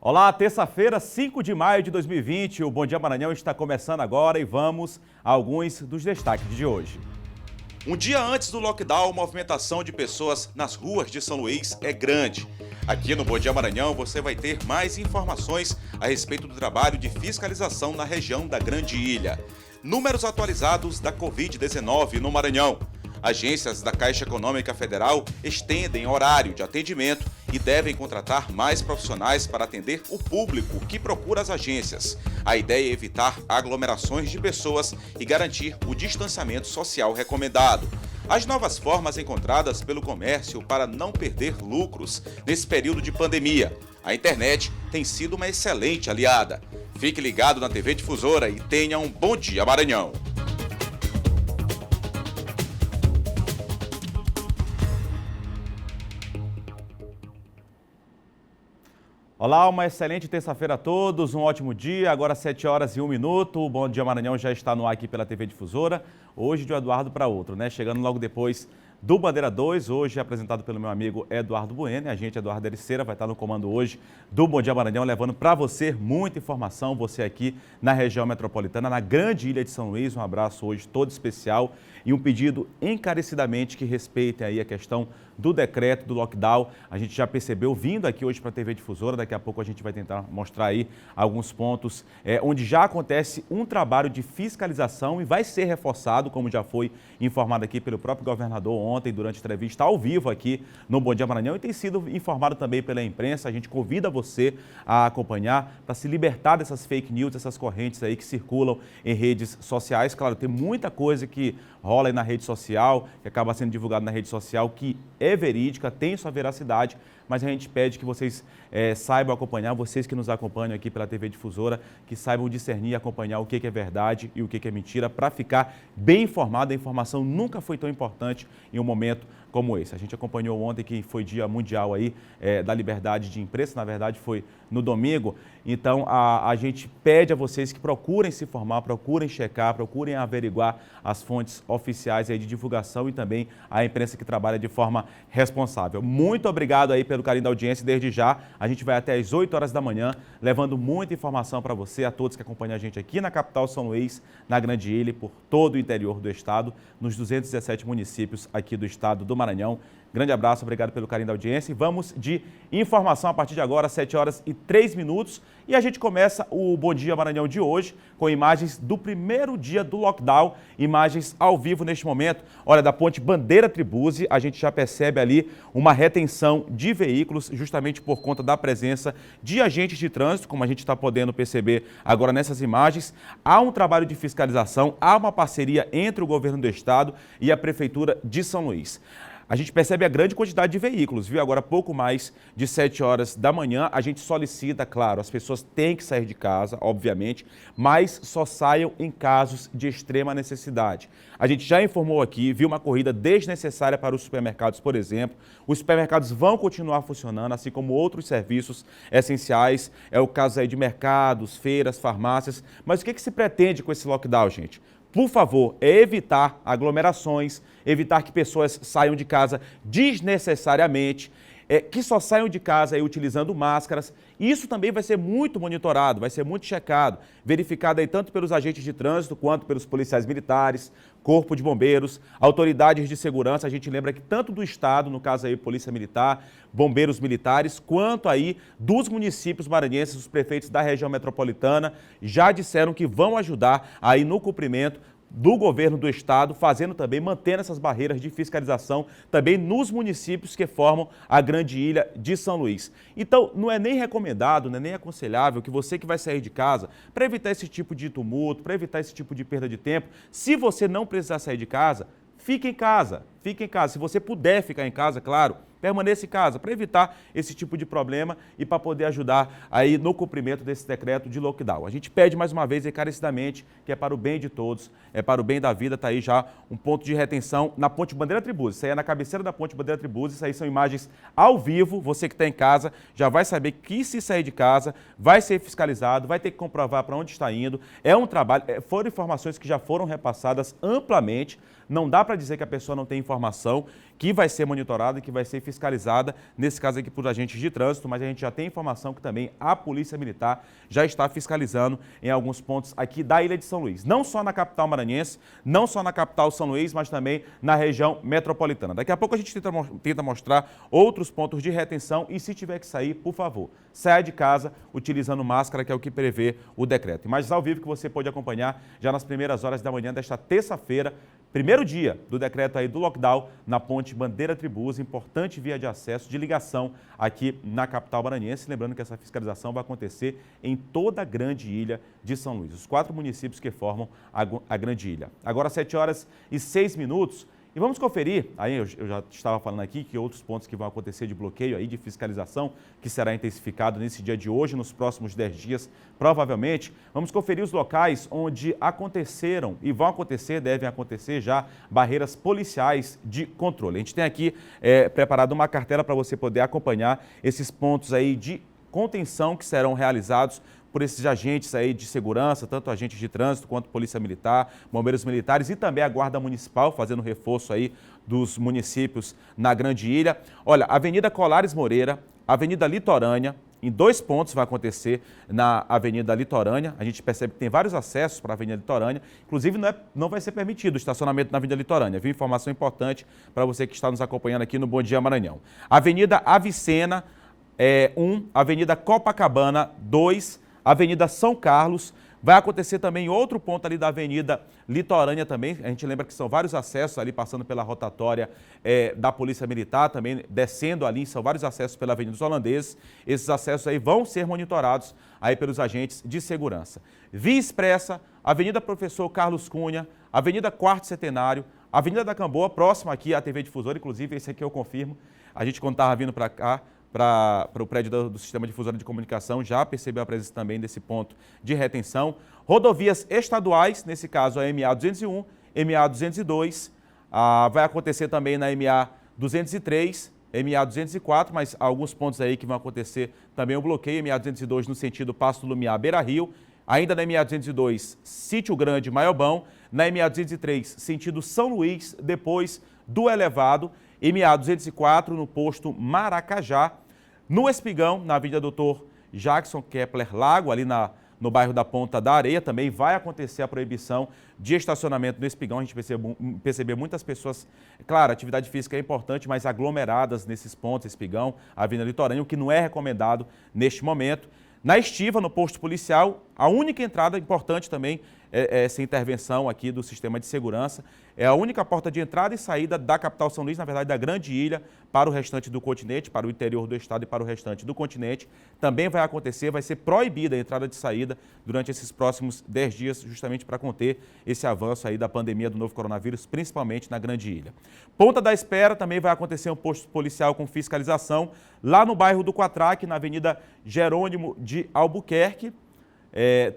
Olá, terça-feira, 5 de maio de 2020, o Bom Dia Maranhão está começando agora e vamos a alguns dos destaques de hoje. Um dia antes do lockdown, a movimentação de pessoas nas ruas de São Luís é grande. Aqui no Bom Dia Maranhão você vai ter mais informações a respeito do trabalho de fiscalização na região da Grande Ilha. Números atualizados da Covid-19 no Maranhão. Agências da Caixa Econômica Federal estendem horário de atendimento e devem contratar mais profissionais para atender o público que procura as agências. A ideia é evitar aglomerações de pessoas e garantir o distanciamento social recomendado. As novas formas encontradas pelo comércio para não perder lucros nesse período de pandemia. A internet tem sido uma excelente aliada. Fique ligado na TV Difusora e tenha um bom dia, Maranhão! Olá, uma excelente terça-feira a todos, um ótimo dia, agora 7 horas e 1 minuto, o Bom Dia Maranhão já está no ar aqui pela TV Difusora, hoje de um Eduardo para outro, né? Chegando logo depois do Bandeira 2, hoje apresentado pelo meu amigo Eduardo Bueno, a gente, Eduardo Ericeira, vai estar no comando hoje do Bom Dia Maranhão, levando para você muita informação, você aqui na região metropolitana, na Grande Ilha de São Luís, um abraço hoje todo especial e um pedido encarecidamente que respeitem aí a questão do decreto, do lockdown. A gente já percebeu, vindo aqui hoje para a TV Difusora, daqui a pouco a gente vai tentar mostrar aí alguns pontos onde já acontece um trabalho de fiscalização e vai ser reforçado, como já foi informado aqui pelo próprio governador ontem, durante a entrevista ao vivo aqui no Bom Dia Maranhão e tem sido informado também pela imprensa. A gente convida você a acompanhar para se libertar dessas fake news, dessas correntes aí que circulam em redes sociais. Claro, tem muita coisa que rola aí na rede social, que acaba sendo divulgado na rede social, que é verídica, tem sua veracidade, mas a gente pede que vocês saibam acompanhar, vocês que nos acompanham aqui pela TV Difusora, que saibam discernir e acompanhar o que é verdade e o que é mentira, para ficar bem informado. A informação nunca foi tão importante em um momento como esse. A gente acompanhou ontem que foi dia mundial aí da liberdade de imprensa, na verdade foi no domingo, então a gente pede a vocês que procurem se informar, procurem checar, procurem averiguar as fontes oficiais aí de divulgação e também a imprensa que trabalha de forma responsável. Muito obrigado aí pelo carinho da audiência. Desde já, a gente vai até às 8 horas da manhã, levando muita informação para você, a todos que acompanham a gente aqui na capital São Luís, na Grande Ilha, por todo o interior do estado, nos 217 municípios aqui do estado do Maranhão. Grande abraço, obrigado pelo carinho da audiência e vamos de informação a partir de agora, 7 horas e 3 minutos. E a gente começa o Bom Dia Maranhão de hoje com imagens do primeiro dia do lockdown, imagens ao vivo neste momento. Olha, da ponte Bandeira Tribuzzi, a gente já percebe ali uma retenção de veículos, justamente por conta da presença de agentes de trânsito, como a gente está podendo perceber agora nessas imagens. Há um trabalho de fiscalização, há uma parceria entre o governo do estado e a Prefeitura de São Luís. A gente percebe a grande quantidade de veículos, viu? Agora, pouco mais de 7 horas da manhã, a gente solicita, claro, as pessoas têm que sair de casa, obviamente, mas só saiam em casos de extrema necessidade. A gente já informou aqui, viu uma corrida desnecessária para os supermercados, por exemplo. Os supermercados vão continuar funcionando, assim como outros serviços essenciais. É o caso aí de mercados, feiras, farmácias. Mas o que se pretende com esse lockdown, gente? Por favor, evitar aglomerações, evitar que pessoas saiam de casa desnecessariamente, que só saiam de casa aí utilizando máscaras. Isso também vai ser muito monitorado, vai ser muito checado, verificado aí tanto pelos agentes de trânsito quanto pelos policiais militares, corpo de bombeiros, autoridades de segurança. A gente lembra que tanto do estado, no caso aí polícia militar, bombeiros militares, quanto aí dos municípios maranhenses, os prefeitos da região metropolitana, já disseram que vão ajudar aí no cumprimento do governo do estado, fazendo também, mantendo essas barreiras de fiscalização também nos municípios que formam a Grande Ilha de São Luís. Então, não é nem recomendado, não é nem aconselhável que você que vai sair de casa, para evitar esse tipo de tumulto, para evitar esse tipo de perda de tempo, se você não precisar sair de casa, fique em casa, fique em casa. Se você puder ficar em casa, claro, permaneça em casa para evitar esse tipo de problema e para poder ajudar aí no cumprimento desse decreto de lockdown. A gente pede mais uma vez encarecidamente que é para o bem de todos, é para o bem da vida. Está aí já um ponto de retenção na ponte Bandeira Tribuzzi. Isso aí é na cabeceira da ponte Bandeira Tribuzzi. Isso aí são imagens ao vivo. Você que está em casa já vai saber que se sair de casa vai ser fiscalizado, vai ter que comprovar para onde está indo. É um trabalho, foram informações que já foram repassadas amplamente. Não dá para dizer que a pessoa não tem informação, que vai ser monitorada e que vai ser fiscalizada, nesse caso aqui por agentes de trânsito, mas a gente já tem informação que também a Polícia Militar já está fiscalizando em alguns pontos aqui da Ilha de São Luís. Não só na capital maranhense, não só na capital São Luís, mas também na região metropolitana. Daqui a pouco a gente tenta mostrar outros pontos de retenção e se tiver que sair, por favor, saia de casa utilizando máscara, que é o que prevê o decreto. Imagens ao vivo que você pode acompanhar já nas primeiras horas da manhã desta terça-feira, primeiro dia do decreto aí do lockdown na ponte Bandeira Tribus, importante via de acesso, de ligação aqui na capital maranhense. Lembrando que essa fiscalização vai acontecer em toda a grande ilha de São Luís, os 4 municípios que formam a grande ilha. Agora 7h06. E vamos conferir, aí eu já estava falando aqui que outros pontos que vão acontecer de bloqueio aí, de fiscalização, que será intensificado nesse dia de hoje, nos próximos 10 dias, provavelmente. Vamos conferir os locais onde aconteceram e vão acontecer, devem acontecer já, barreiras policiais de controle. A gente tem aqui preparado uma cartela para você poder acompanhar esses pontos aí de contenção que serão realizados por esses agentes aí de segurança, tanto agentes de trânsito quanto Polícia Militar, Bombeiros Militares e também a Guarda Municipal, fazendo reforço aí dos municípios na Grande Ilha. Olha, Avenida Colares Moreira, Avenida Litorânea, em 2 pontos vai acontecer na Avenida Litorânea. A gente percebe que tem vários acessos para a Avenida Litorânea. Inclusive, não vai ser permitido o estacionamento na Avenida Litorânea. Viu? Informação importante para você que está nos acompanhando aqui no Bom Dia Maranhão. Avenida Avicena, 1, Avenida Copacabana, 2, Avenida São Carlos, vai acontecer também outro ponto ali da Avenida Litorânea também, a gente lembra que são vários acessos ali passando pela rotatória da Polícia Militar, também descendo ali, são vários acessos pela Avenida dos Holandeses, esses acessos aí vão ser monitorados aí pelos agentes de segurança. Via Expressa, Avenida Professor Carlos Cunha, Avenida Quarto Centenário, Avenida da Camboa, próxima aqui à TV Difusora, inclusive esse aqui eu confirmo, a gente quando estava vindo para cá, para o prédio do Sistema Difusora de Comunicação, já percebeu a presença também desse ponto de retenção. Rodovias estaduais, nesse caso a MA 201, MA 202, vai acontecer também na MA 203, MA 204, mas alguns pontos aí que vão acontecer também o bloqueio, MA 202 no sentido Passo do Lumiar, Beira Rio, ainda na MA 202, Sítio Grande, Maiobão, na MA 203, sentido São Luís, depois do Elevado, MA 204 no posto Maracajá, no Espigão, na Avenida Doutor Jackson Kepler Lago, ali no bairro da Ponta da Areia, também vai acontecer a proibição de estacionamento no Espigão. A gente percebeu muitas pessoas, claro, a atividade física é importante, mas aglomeradas nesses pontos, Espigão, Avenida Litorânea, o que não é recomendado neste momento. Na Estiva, no posto policial, a única entrada importante também é essa intervenção aqui do sistema de segurança. É a única porta de entrada e saída da capital São Luís, na verdade da grande ilha, para o restante do continente, para o interior do estado e para o restante do continente. Também vai acontecer, vai ser proibida a entrada e saída durante esses próximos 10 dias, justamente para conter esse avanço aí da pandemia do novo coronavírus, principalmente na grande ilha. Ponta da Espera também vai acontecer um posto policial com fiscalização lá no bairro do Quatraque, na Avenida Jerônimo de Albuquerque.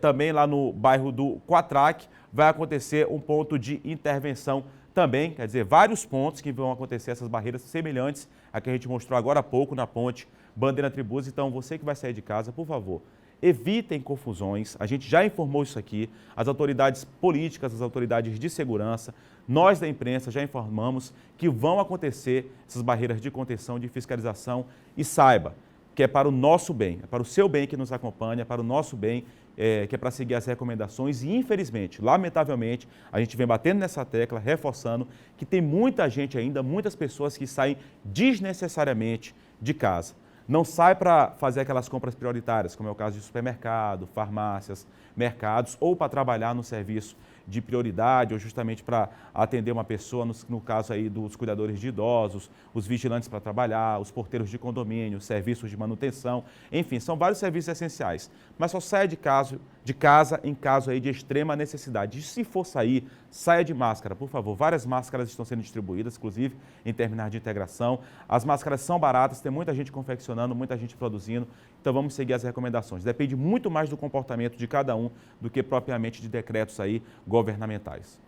Também lá no bairro do Quatraque vai acontecer um ponto de intervenção também, quer dizer, vários pontos que vão acontecer essas barreiras semelhantes a que a gente mostrou agora há pouco na ponte Bandeira Tribus. Então, você que vai sair de casa, por favor, evitem confusões. A gente já informou isso aqui, as autoridades políticas, as autoridades de segurança, nós da imprensa já informamos que vão acontecer essas barreiras de contenção, de fiscalização e saiba que é para o nosso bem, é para o seu bem que nos acompanha, é para o nosso bem, que é para seguir as recomendações e, infelizmente, lamentavelmente, a gente vem batendo nessa tecla, reforçando que tem muita gente ainda, muitas pessoas que saem desnecessariamente de casa. Não sai para fazer aquelas compras prioritárias, como é o caso de supermercado, farmácias, mercados, ou para trabalhar no serviço de prioridade, ou justamente para atender uma pessoa, no caso aí dos cuidadores de idosos, os vigilantes para trabalhar, os porteiros de condomínio, serviços de manutenção, enfim, são vários serviços essenciais. Mas só saia de casa em caso aí de extrema necessidade. E se for sair, saia de máscara, por favor. Várias máscaras estão sendo distribuídas, inclusive em terminais de integração. As máscaras são baratas, tem muita gente confeccionando, muita gente produzindo, então vamos seguir as recomendações. Depende muito mais do comportamento de cada um do que propriamente de decretos aí governamentais.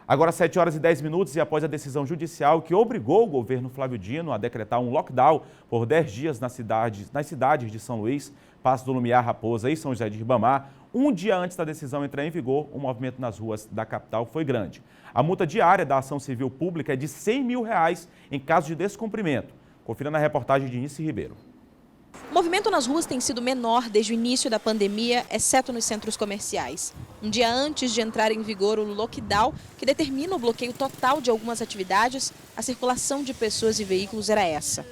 Agora 7 horas e 10 minutos e após a decisão judicial que obrigou o governo Flávio Dino a decretar um lockdown por 10 dias nas cidades de São Luís, Passo do Lumiar, Raposa e São José de Ribamar, um dia antes da decisão entrar em vigor, o movimento nas ruas da capital foi grande. A multa diária da ação civil pública é de R$100 mil em caso de descumprimento. Confira na reportagem de Nice Ribeiro. O movimento nas ruas tem sido menor desde o início da pandemia, exceto nos centros comerciais. Um dia antes de entrar em vigor o lockdown, que determina o bloqueio total de algumas atividades, a circulação de pessoas e veículos era essa.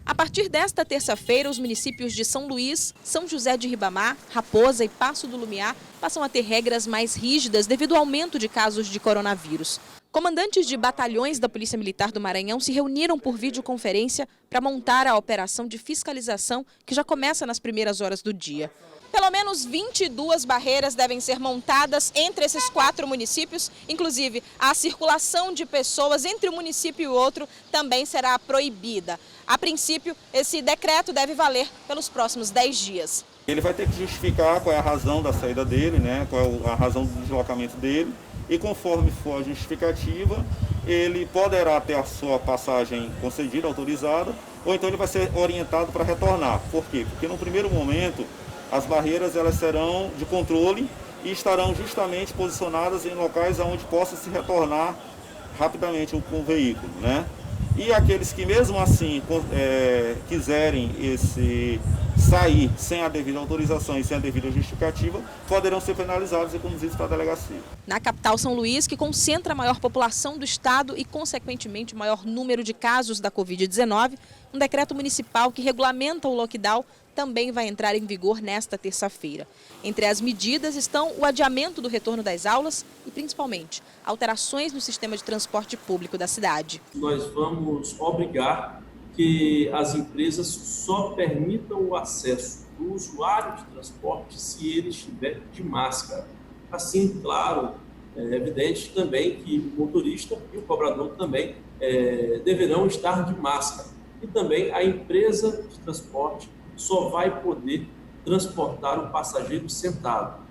A partir desta terça-feira, os municípios de São Luís, São José de Ribamar, Raposa e Passo do Lumiar passam a ter regras mais rígidas devido ao aumento de casos de coronavírus. Comandantes de batalhões da Polícia Militar do Maranhão se reuniram por videoconferência para montar a operação de fiscalização que já começa nas primeiras horas do dia. Pelo menos 22 barreiras devem ser montadas entre esses 4 municípios. Inclusive, a circulação de pessoas entre um município e o outro também será proibida. A princípio, esse decreto deve valer pelos próximos 10 dias. Ele vai ter que justificar qual é a razão da saída dele, né? Qual é a razão do deslocamento dele. E conforme for a justificativa, ele poderá ter a sua passagem concedida, autorizada, ou então ele vai ser orientado para retornar. Por quê? Porque no primeiro momento as barreiras elas serão de controle e estarão justamente posicionadas em locais onde possa se retornar rapidamente com o veículo, né? E aqueles que mesmo assim quiserem sair sem a devida autorização e sem a devida justificativa, poderão ser penalizados e conduzidos para a delegacia. Na capital São Luís, que concentra a maior população do estado e, consequentemente, o maior número de casos da Covid-19, um decreto municipal que regulamenta o lockdown também vai entrar em vigor nesta terça-feira. Entre as medidas estão o adiamento do retorno das aulas e, principalmente, alterações no sistema de transporte público da cidade. Nós vamos obrigar que as empresas só permitam o acesso do usuário de transporte se ele estiver de máscara. Assim, claro, é evidente também que o motorista e o cobrador também deverão estar de máscara. E também a empresa de transporte só vai poder transportar o passageiro sentado.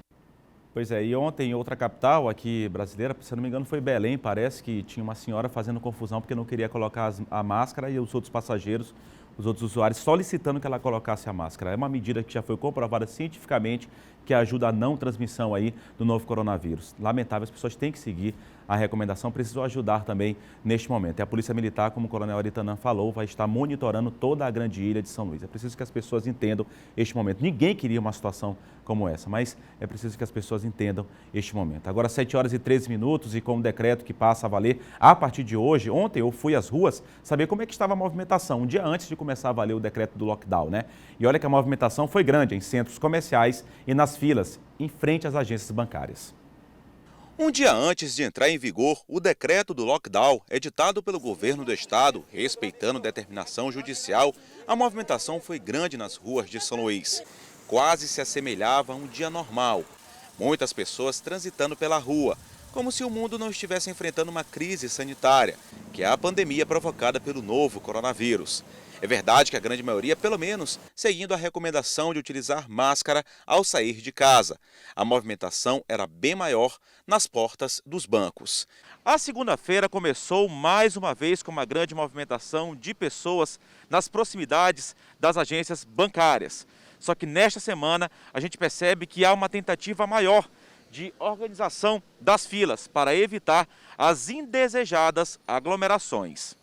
Pois é, e ontem em outra capital aqui brasileira, se eu não me engano foi Belém, parece que tinha uma senhora fazendo confusão porque não queria colocar a máscara e os outros passageiros, os outros usuários solicitando que ela colocasse a máscara. É uma medida que já foi comprovada cientificamente que ajuda a não transmissão aí do novo coronavírus. Lamentável, as pessoas têm que seguir a recomendação, precisam ajudar também neste momento. E a Polícia Militar, como o Coronel Aritanã falou, vai estar monitorando toda a grande ilha de São Luís. É preciso que as pessoas entendam este momento. Ninguém queria uma situação como essa, mas é preciso que as pessoas entendam este momento. Agora 7 horas e 13 minutos e com o decreto que passa a valer a partir de hoje, ontem eu fui às ruas saber como é que estava a movimentação, um dia antes de começar a valer o decreto do lockdown, né? E olha que a movimentação foi grande em centros comerciais e nas filas em frente às agências bancárias. Um dia antes de entrar em vigor, o decreto do lockdown, editado pelo governo do estado, respeitando determinação judicial, a movimentação foi grande nas ruas de São Luís. Quase se assemelhava a um dia normal. Muitas pessoas transitando pela rua, como se o mundo não estivesse enfrentando uma crise sanitária, que é a pandemia provocada pelo novo coronavírus. É verdade que a grande maioria, pelo menos, seguindo a recomendação de utilizar máscara ao sair de casa. A movimentação era bem maior nas portas dos bancos. A segunda-feira começou mais uma vez com uma grande movimentação de pessoas nas proximidades das agências bancárias. Só que nesta semana a gente percebe que há uma tentativa maior de organização das filas para evitar as indesejadas aglomerações.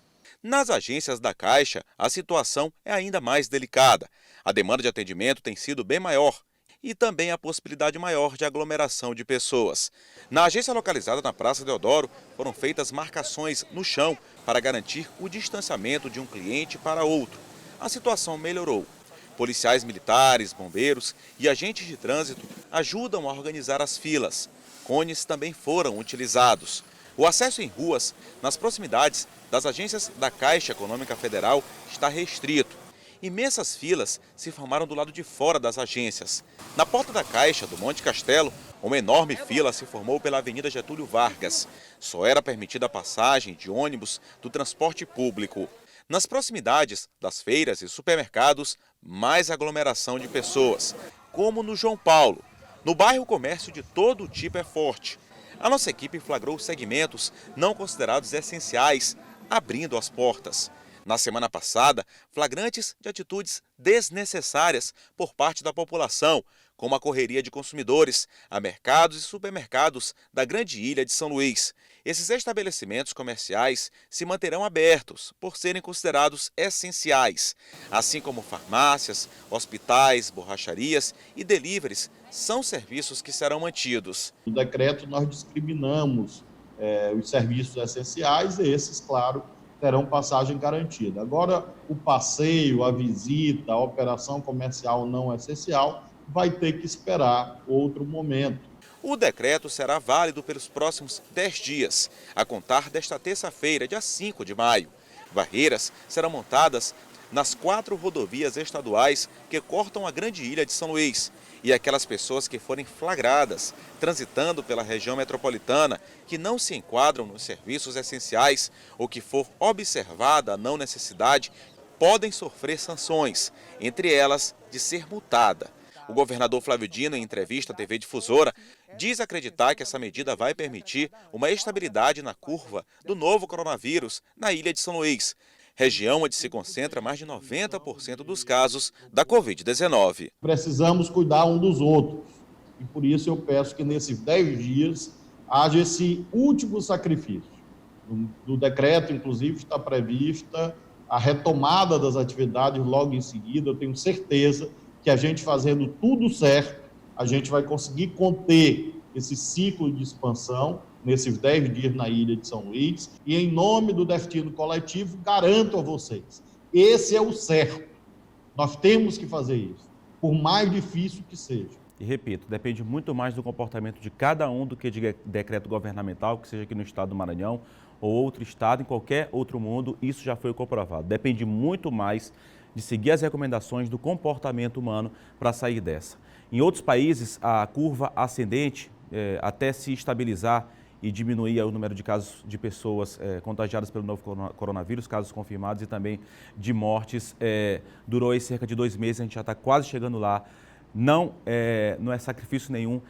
Nas agências da Caixa, a situação é ainda mais delicada. A demanda de atendimento tem sido bem maior e também a possibilidade maior de aglomeração de pessoas. Na agência localizada na Praça Deodoro, foram feitas marcações no chão para garantir o distanciamento de um cliente para outro. A situação melhorou. Policiais militares, bombeiros e agentes de trânsito ajudam a organizar as filas. Cones também foram utilizados. O acesso em ruas, nas proximidades das agências da Caixa Econômica Federal, está restrito. Imensas filas se formaram do lado de fora das agências. Na porta da Caixa do Monte Castelo, uma enorme fila se formou pela Avenida Getúlio Vargas. Só era permitida a passagem de ônibus do transporte público. Nas proximidades das feiras e supermercados, mais aglomeração de pessoas, como no João Paulo. No bairro, o comércio de todo tipo é forte. A nossa equipe flagrou segmentos não considerados essenciais, abrindo as portas. Na semana passada, flagrantes de atitudes desnecessárias por parte da população, como a correria de consumidores a mercados e supermercados da grande ilha de São Luís. Esses estabelecimentos comerciais se manterão abertos por serem considerados essenciais, assim como farmácias, hospitais, borracharias e deliveries são serviços que serão mantidos. No decreto nós discriminamos os serviços essenciais e esses, claro, terão passagem garantida. Agora, o passeio, a visita, a operação comercial não essencial vai ter que esperar outro momento. O decreto será válido pelos próximos 10 dias, a contar desta terça-feira, dia 5 de maio. Barreiras serão montadas nas 4 rodovias estaduais que cortam a grande ilha de São Luís. E aquelas pessoas que forem flagradas transitando pela região metropolitana, que não se enquadram nos serviços essenciais ou que for observada a não necessidade, podem sofrer sanções, entre elas de ser multada. O governador Flávio Dino, em entrevista à TV Difusora, diz acreditar que essa medida vai permitir uma estabilidade na curva do novo coronavírus na ilha de São Luís, região onde se concentra mais de 90% dos casos da Covid-19. Precisamos cuidar um dos outros e por isso eu peço que nesses 10 dias haja esse último sacrifício. No decreto, inclusive, está prevista a retomada das atividades logo em seguida. Eu tenho certeza que a gente fazendo tudo certo, a gente vai conseguir conter esse ciclo de expansão nesses 10 dias na ilha de São Luís. E em nome do destino coletivo, garanto a vocês, esse é o certo. Nós temos que fazer isso, por mais difícil que seja. E repito, depende muito mais do comportamento de cada um do que de decreto governamental, que seja aqui no estado do Maranhão ou outro estado, em qualquer outro mundo, isso já foi comprovado. Depende muito mais de seguir as recomendações do comportamento humano para sair dessa. Em outros países, a curva ascendente, até se estabilizar e diminuir o número de casos de pessoas contagiadas pelo novo coronavírus, casos confirmados e também de mortes, durou aí cerca de 2 meses, a gente já está quase chegando lá. Não é sacrifício nenhum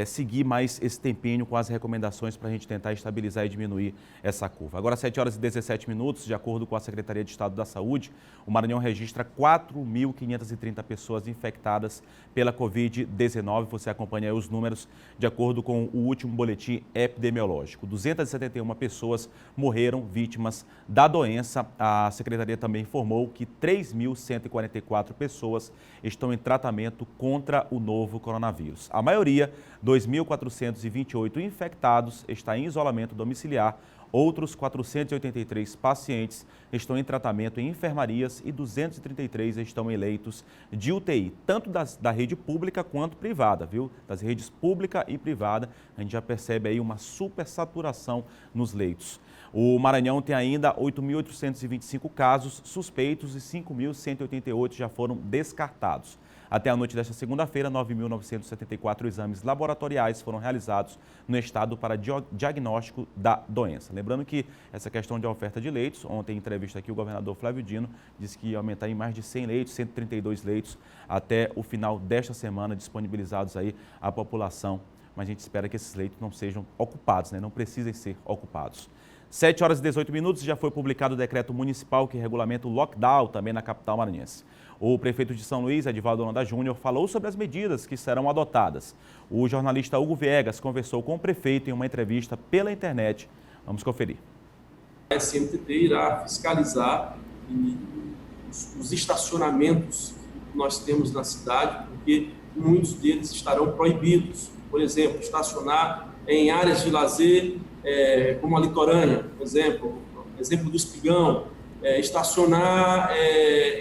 seguir mais esse tempinho com as recomendações para a gente tentar estabilizar e diminuir essa curva. Agora, 7 horas e 17 minutos, de acordo com a Secretaria de Estado da Saúde, o Maranhão registra 4.530 pessoas infectadas pela Covid-19. Você acompanha aí os números de acordo com o último boletim epidemiológico. 271 pessoas morreram vítimas da doença. A Secretaria também informou que 3.144 pessoas estão em tratamento contra o novo coronavírus. A maioria, 2.428 infectados, está em isolamento domiciliar. Outros 483 pacientes estão em tratamento em enfermarias e 233 estão em leitos de UTI, tanto da rede pública quanto privada, viu? Das redes pública e privada, a gente já percebe aí uma supersaturação nos leitos. O Maranhão tem ainda 8.825 casos suspeitos e 5.188 já foram descartados. Até a noite desta segunda-feira, 9.974 exames laboratoriais foram realizados no estado para diagnóstico da doença. Lembrando que essa questão de oferta de leitos, ontem em entrevista aqui o governador Flávio Dino disse que ia aumentar em mais de 100 leitos, 132 leitos até o final desta semana disponibilizados aí à população. Mas a gente espera que esses leitos não sejam ocupados, não precisem ser ocupados. 7 horas e 18 minutos, já foi publicado o decreto municipal que regulamenta o lockdown também na capital maranhense. O prefeito de São Luís, Edivaldo Holanda Júnior, falou sobre as medidas que serão adotadas. O jornalista Hugo Viegas conversou com o prefeito em uma entrevista pela internet. Vamos conferir. A SMTT irá fiscalizar os estacionamentos que nós temos na cidade, porque muitos deles estarão proibidos. Por exemplo, estacionar em áreas de lazer, como a litorânea, por exemplo do Espigão, estacionar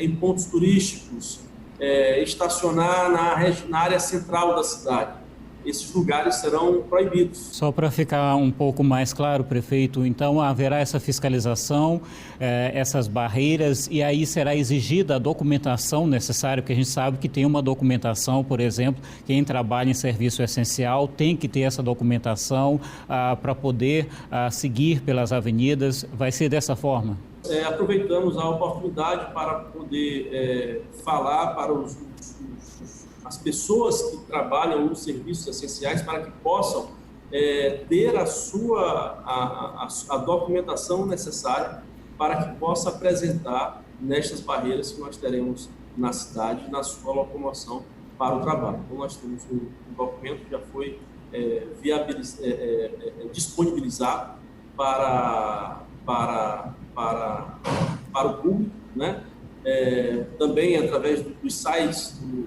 em pontos turísticos, estacionar na área central da cidade. Esses lugares serão proibidos. Só para ficar um pouco mais claro, prefeito, então haverá essa fiscalização, essas barreiras, e aí será exigida a documentação necessária, porque a gente sabe que tem uma documentação, por exemplo, quem trabalha em serviço essencial tem que ter essa documentação para poder seguir pelas avenidas. Vai ser dessa forma? Aproveitamos a oportunidade para poder falar para as pessoas que trabalham nos serviços essenciais para que possam ter a documentação necessária para que possa apresentar nestas barreiras que nós teremos na cidade, na sua locomoção para o trabalho. Então, nós temos um documento que já foi disponibilizado para o público, né? Também através dos sites do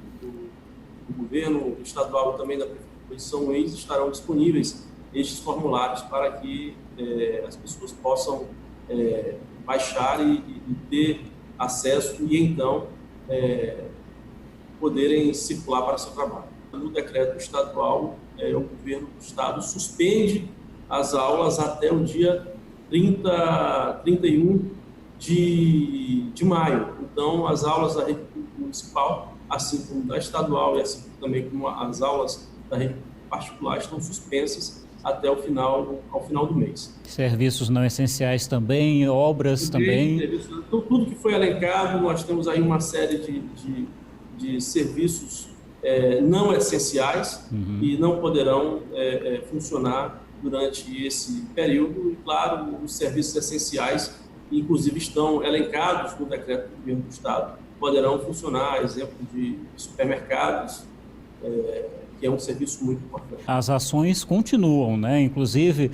governo estadual e também da Prefeitura de São Luís estarão disponíveis estes formulários para que as pessoas possam baixar e ter acesso e então poderem circular para seu trabalho. No decreto estadual, o governo do estado suspende as aulas até o dia 31 de maio. Então, as aulas da rede municipal, assim como da estadual e assim também como as aulas da rede particular, estão suspensas até o final do mês. Serviços não essenciais também, obras também? Então, tudo que foi elencado, nós temos aí uma série de serviços não essenciais e não poderão funcionar durante esse período. E, claro, os serviços essenciais, inclusive, estão elencados no decreto do governo do estado, poderão funcionar, exemplo de supermercados, que é um serviço muito importante. As ações continuam, né? Inclusive,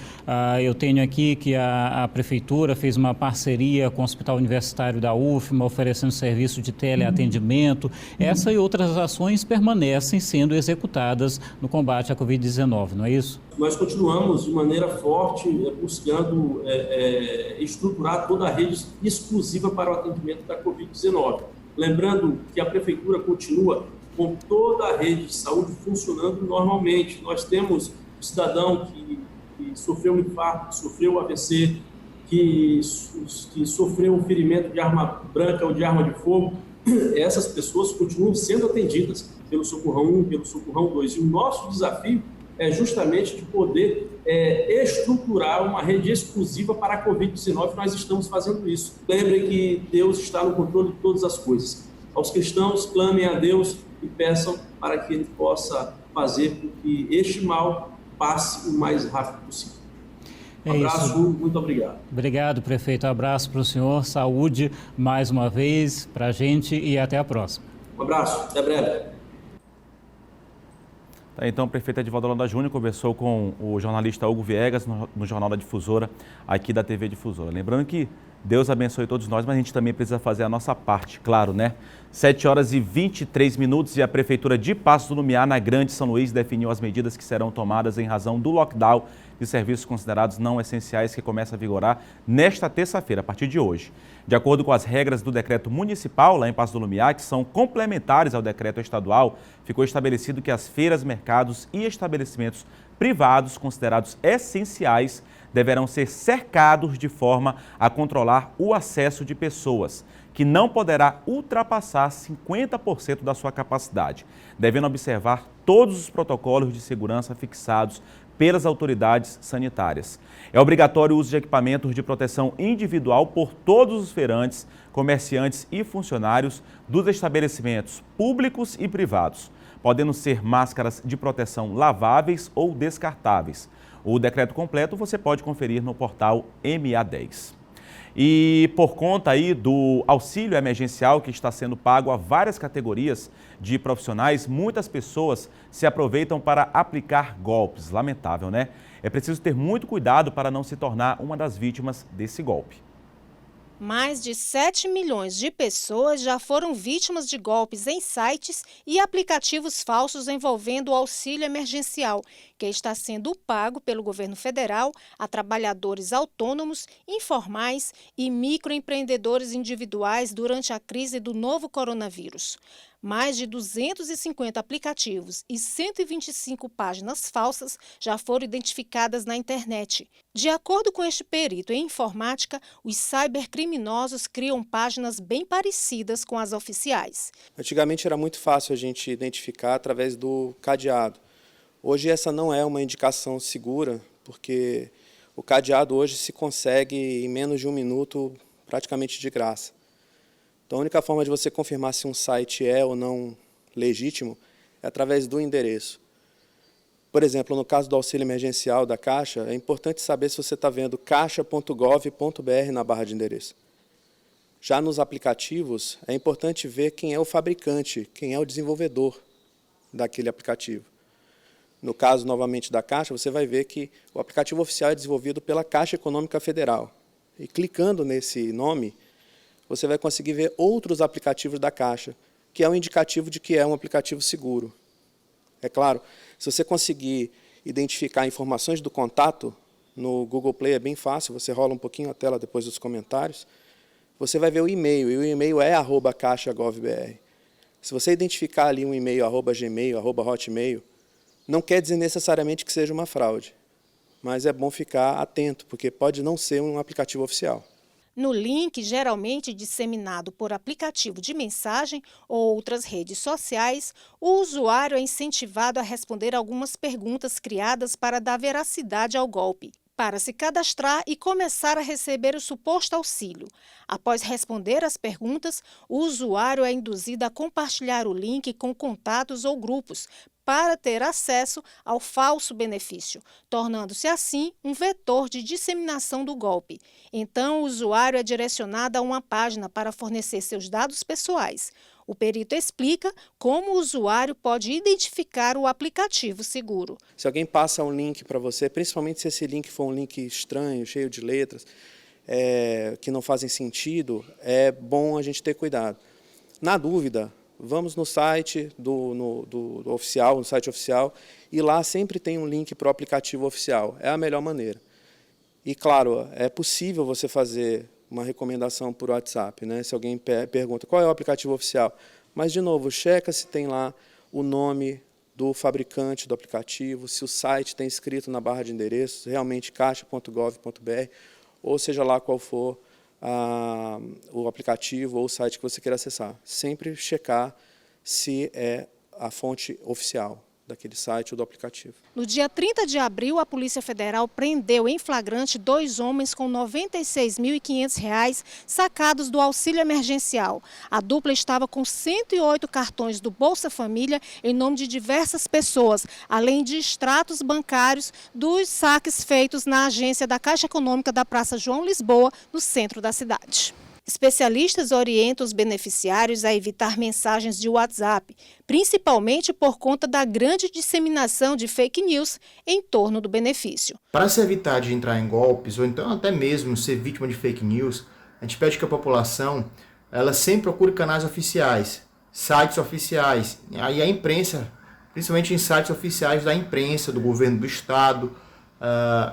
eu tenho aqui que a Prefeitura fez uma parceria com o Hospital Universitário da UFMA, oferecendo serviço de teleatendimento. Essa e outras ações permanecem sendo executadas no combate à Covid-19, não é isso? Nós continuamos de maneira forte buscando estruturar toda a rede exclusiva para o atendimento da Covid-19. Lembrando que a Prefeitura continua com toda a rede de saúde funcionando normalmente. Nós temos o cidadão que sofreu um infarto, que sofreu um AVC, que sofreu um ferimento de arma branca ou de arma de fogo. Essas pessoas continuam sendo atendidas pelo Socorrão 1, pelo Socorrão 2. E o nosso desafio é justamente de poder estruturar uma rede exclusiva para a Covid-19. Nós estamos fazendo isso. Lembrem que Deus está no controle de todas as coisas. Aos cristãos, clamem a Deus e peçam para que Ele possa fazer com que este mal passe o mais rápido possível. Um abraço, muito obrigado. Obrigado, prefeito. Abraço para o senhor, saúde mais uma vez para a gente e até a próxima. Um abraço, até breve. Então, o prefeito Edivaldo Holanda Júnior conversou com o jornalista Hugo Viegas no Jornal da Difusora, aqui da TV Difusora. Lembrando que Deus abençoe todos nós, mas a gente também precisa fazer a nossa parte, claro, né? 7h23 e a Prefeitura de Paços do Lumiar, na Grande São Luís, definiu as medidas que serão tomadas em razão do lockdown de serviços considerados não essenciais que começa a vigorar nesta terça-feira, a partir de hoje. De acordo com as regras do decreto municipal, lá em Paços do Lumiar, que são complementares ao decreto estadual, ficou estabelecido que as feiras, mercados e estabelecimentos privados considerados essenciais deverão ser cercados de forma a controlar o acesso de pessoas, que não poderá ultrapassar 50% da sua capacidade, devendo observar todos os protocolos de segurança fixados pelas autoridades sanitárias. É obrigatório o uso de equipamentos de proteção individual por todos os feirantes, comerciantes e funcionários dos estabelecimentos públicos e privados, podendo ser máscaras de proteção laváveis ou descartáveis. O decreto completo você pode conferir no portal MA10. E por conta aí do auxílio emergencial que está sendo pago a várias categorias de profissionais, muitas pessoas se aproveitam para aplicar golpes. Lamentável, né? É preciso ter muito cuidado para não se tornar uma das vítimas desse golpe. Mais de 7 milhões de pessoas já foram vítimas de golpes em sites e aplicativos falsos envolvendo o auxílio emergencial, que está sendo pago pelo governo federal a trabalhadores autônomos, informais e microempreendedores individuais durante a crise do novo coronavírus. Mais de 250 aplicativos e 125 páginas falsas já foram identificadas na internet. De acordo com este perito em informática, os cybercriminosos criam páginas bem parecidas com as oficiais. Antigamente era muito fácil a gente identificar através do cadeado. Hoje essa não é uma indicação segura, porque o cadeado hoje se consegue em menos de 1 minuto, praticamente de graça. Então, a única forma de você confirmar se um site é ou não legítimo é através do endereço. Por exemplo, no caso do auxílio emergencial da Caixa, é importante saber se você está vendo caixa.gov.br na barra de endereço. Já nos aplicativos, é importante ver quem é o fabricante, quem é o desenvolvedor daquele aplicativo. No caso, novamente, da Caixa, você vai ver que o aplicativo oficial é desenvolvido pela Caixa Econômica Federal. E clicando nesse nome, você vai conseguir ver outros aplicativos da Caixa, que é um indicativo de que é um aplicativo seguro. É claro, se você conseguir identificar informações do contato, no Google Play é bem fácil, você rola um pouquinho a tela depois dos comentários, você vai ver o e-mail, e o e-mail é @caixa.gov.br. Se você identificar ali um e-mail @gmail, @hotmail, não quer dizer necessariamente que seja uma fraude, mas é bom ficar atento, porque pode não ser um aplicativo oficial. No link, geralmente disseminado por aplicativo de mensagem ou outras redes sociais, o usuário é incentivado a responder algumas perguntas criadas para dar veracidade ao golpe, para se cadastrar e começar a receber o suposto auxílio. Após responder às perguntas, o usuário é induzido a compartilhar o link com contatos ou grupos para ter acesso ao falso benefício, tornando-se assim um vetor de disseminação do golpe. Então, o usuário é direcionado a uma página para fornecer seus dados pessoais. O perito explica como o usuário pode identificar o aplicativo seguro. Se alguém passa um link para você, principalmente se esse link for um link estranho, cheio de letras, que não fazem sentido, é bom a gente ter cuidado. Na dúvida, vamos no site do oficial, no site oficial, e lá sempre tem um link para o aplicativo oficial. É a melhor maneira. E, claro, é possível você fazer uma recomendação por WhatsApp, né? Se alguém pergunta qual é o aplicativo oficial. Mas, de novo, checa se tem lá o nome do fabricante do aplicativo, se o site tem escrito na barra de endereços, realmente caixa.gov.br, ou seja lá qual for o aplicativo ou o site que você queira acessar. Sempre checar se é a fonte oficial daquele site ou do aplicativo. No dia 30 de abril, a Polícia Federal prendeu em flagrante 2 homens com R$ 96.500 sacados do auxílio emergencial. A dupla estava com 108 cartões do Bolsa Família em nome de diversas pessoas, além de extratos bancários dos saques feitos na agência da Caixa Econômica da Praça João Lisboa, no centro da cidade. Especialistas orientam os beneficiários a evitar mensagens de WhatsApp, principalmente por conta da grande disseminação de fake news em torno do benefício. Para se evitar de entrar em golpes, ou então até mesmo ser vítima de fake news, a gente pede que a população ela sempre procure canais oficiais, sites oficiais, e a imprensa, principalmente em sites oficiais da imprensa, do governo do estado,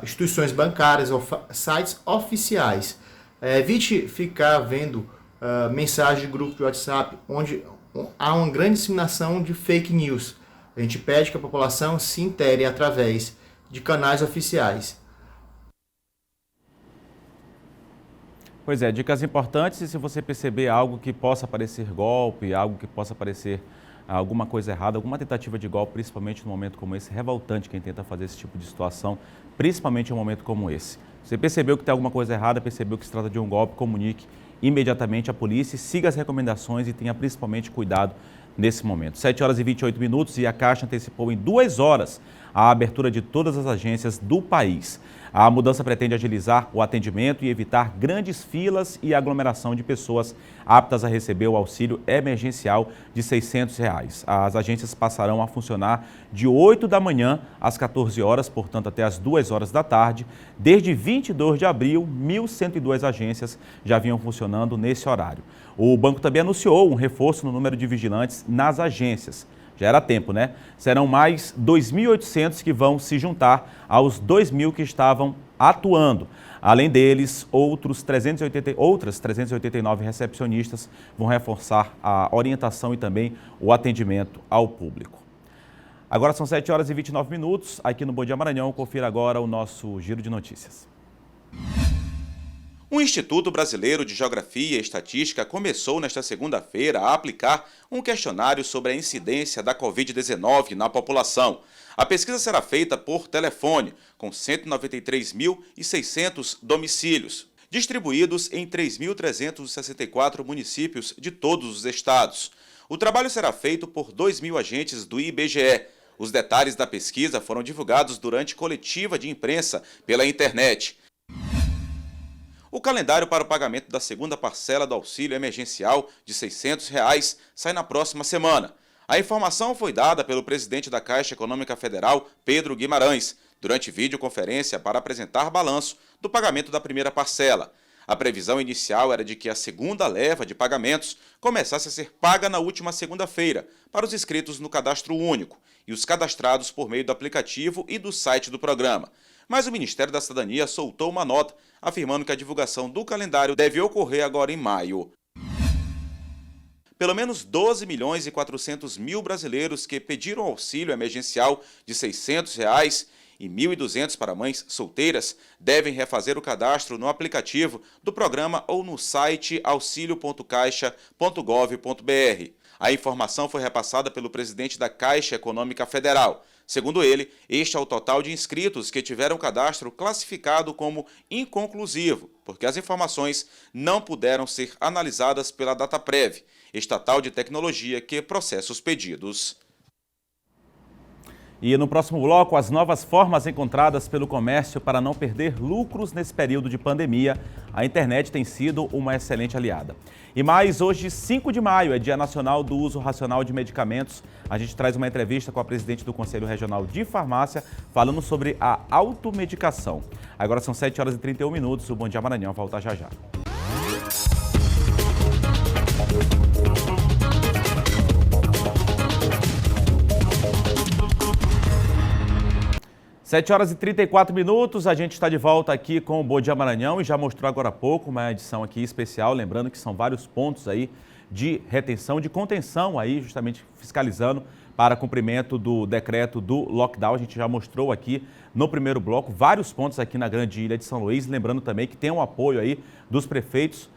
instituições bancárias, sites oficiais. Evite ficar vendo mensagens de grupo de WhatsApp onde há uma grande disseminação de fake news. A gente pede que a população se intere através de canais oficiais. Pois é, dicas importantes, e se você perceber algo que possa parecer golpe, algo que possa parecer alguma coisa errada, alguma tentativa de golpe, principalmente num momento como esse, revoltante quem tenta fazer esse tipo de situação, principalmente em um momento como esse. Você percebeu que tem alguma coisa errada, percebeu que se trata de um golpe, comunique imediatamente à polícia, siga as recomendações e tenha principalmente cuidado nesse momento. 7 horas e 28 minutos e a Caixa antecipou em 2 horas a abertura de todas as agências do país. A mudança pretende agilizar o atendimento e evitar grandes filas e aglomeração de pessoas aptas a receber o auxílio emergencial de R$ 600. As agências passarão a funcionar de 8 da manhã às 14 horas, portanto até às 2 horas da tarde. Desde 22 de abril, 1.102 agências já vinham funcionando nesse horário. O banco também anunciou um reforço no número de vigilantes nas agências. Já era tempo, né? Serão mais 2.800 que vão se juntar aos 2.000 que estavam atuando. Além deles, outras 389 recepcionistas vão reforçar a orientação e também o atendimento ao público. Agora são 7 horas e 29 minutos. Aqui no Bom Dia Maranhão, confira agora o nosso giro de notícias. O Instituto Brasileiro de Geografia e Estatística começou nesta segunda-feira a aplicar um questionário sobre a incidência da Covid-19 na população. A pesquisa será feita por telefone, com 193.600 domicílios, distribuídos em 3.364 municípios de todos os estados. O trabalho será feito por 2.000 agentes do IBGE. Os detalhes da pesquisa foram divulgados durante coletiva de imprensa pela internet. O calendário para o pagamento da segunda parcela do auxílio emergencial de R$ 600 sai na próxima semana. A informação foi dada pelo presidente da Caixa Econômica Federal, Pedro Guimarães, durante videoconferência para apresentar balanço do pagamento da primeira parcela. A previsão inicial era de que a segunda leva de pagamentos começasse a ser paga na última segunda-feira para os inscritos no Cadastro Único e os cadastrados por meio do aplicativo e do site do programa. Mas o Ministério da Cidadania soltou uma nota afirmando que a divulgação do calendário deve ocorrer agora em maio. Pelo menos 12 milhões e 400 mil brasileiros que pediram auxílio emergencial de R$ 600 e 1.200 para mães solteiras devem refazer o cadastro no aplicativo do programa ou no site auxilio.caixa.gov.br. A informação foi repassada pelo presidente da Caixa Econômica Federal. Segundo ele, este é o total de inscritos que tiveram o cadastro classificado como inconclusivo, porque as informações não puderam ser analisadas pela Dataprev, estatal de tecnologia que processa os pedidos. E no próximo bloco, as novas formas encontradas pelo comércio para não perder lucros nesse período de pandemia. A internet tem sido uma excelente aliada. E mais, hoje, 5 de maio, é Dia Nacional do Uso Racional de Medicamentos. A gente traz uma entrevista com a presidente do Conselho Regional de Farmácia, falando sobre a automedicação. Agora são 7 horas e 31 minutos. O Bom Dia Maranhão volta já já. 7 horas e 34 minutos, a gente está de volta aqui com o Bom Dia Maranhão e já mostrou agora há pouco uma edição aqui especial, lembrando que são vários pontos aí de retenção, de contenção aí, justamente fiscalizando para cumprimento do decreto do lockdown. A gente já mostrou aqui no primeiro bloco vários pontos aqui na grande ilha de São Luís, lembrando também que tem um apoio aí dos prefeitos